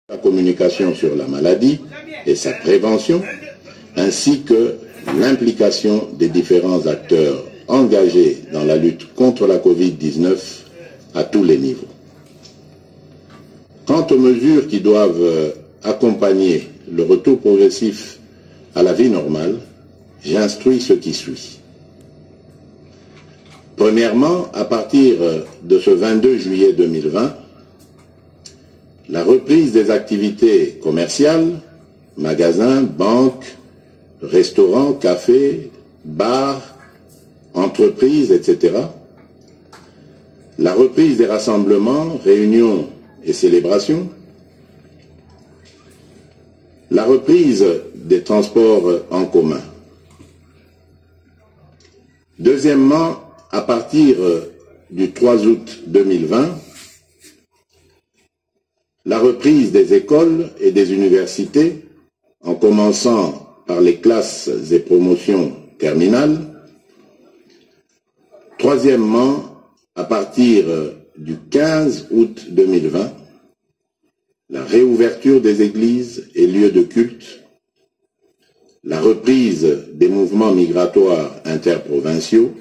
la communication sur la maladie et sa prévention, ainsi que l'implication des différents acteurs engagés dans la lutte contre la Covid-19 à tous les niveaux. Quant aux mesures qui doivent accompagner le retour progressif à la vie normale, j'instruis ce qui suit. Premièrement, à partir de ce 22 juillet 2020, la reprise des activités commerciales, magasins, banques, restaurants, cafés, bars, entreprises, etc. La reprise des rassemblements, réunions et célébrations. La reprise des transports en commun. Deuxièmement, à partir du 3 août 2020, la reprise des écoles et des universités, en commençant par les classes et promotions terminales. Troisièmement, à partir du 15 août 2020, la réouverture des églises et lieux de culte, la reprise des mouvements migratoires interprovinciaux,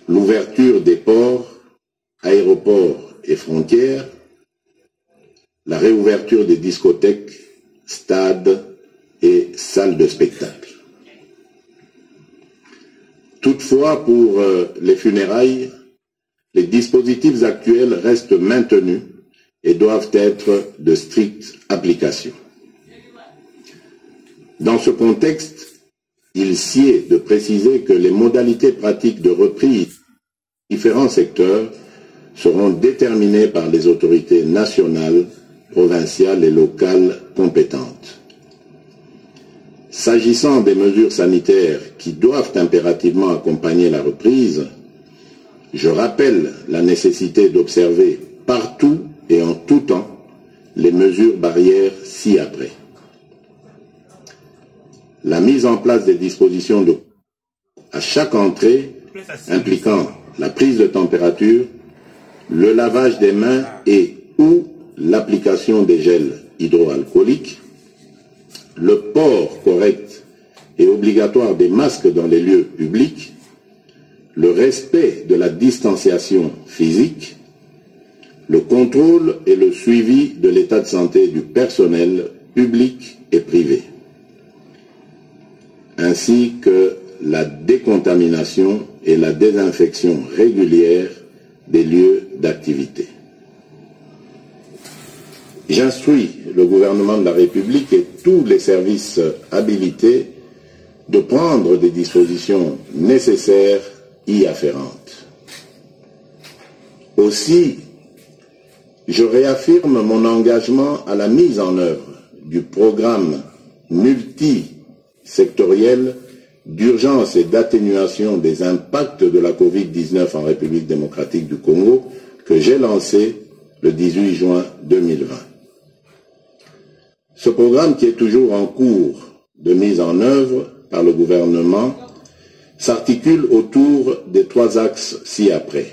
l'ouverture des ports, aéroports et frontières, la réouverture des discothèques, stades et salles de spectacle. Toutefois, pour les funérailles, les dispositifs actuels restent maintenus et doivent être de stricte application. Dans ce contexte, il sied de préciser que les modalités pratiques de reprise de différents secteurs seront déterminées par les autorités nationales, provinciales et locales compétentes. S'agissant des mesures sanitaires qui doivent impérativement accompagner la reprise, je rappelle la nécessité d'observer partout et en tout temps les mesures barrières ci-après. La mise en place des dispositions à chaque entrée impliquant la prise de température, le lavage des mains et ou l'application des gels hydroalcooliques, le port correct et obligatoire des masques dans les lieux publics, le respect de la distanciation physique, le contrôle et le suivi de l'état de santé du personnel public et privé, ainsi que la décontamination et la désinfection régulière des lieux d'activité. J'instruis le gouvernement de la République et tous les services habilités de prendre des dispositions nécessaires y afférentes. Aussi, je réaffirme mon engagement à la mise en œuvre du programme multisectoriel d'urgence et d'atténuation des impacts de la Covid-19 en République démocratique du Congo que j'ai lancé le 18 juin 2020. Ce programme, qui est toujours en cours de mise en œuvre par le gouvernement, s'articule autour des 3 axes ci-après.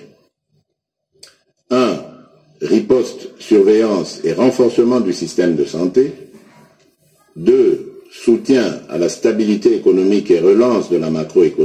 1. Riposte, surveillance et renforcement du système de santé. 2. Soutien à la stabilité économique et relance de la macroéconomie.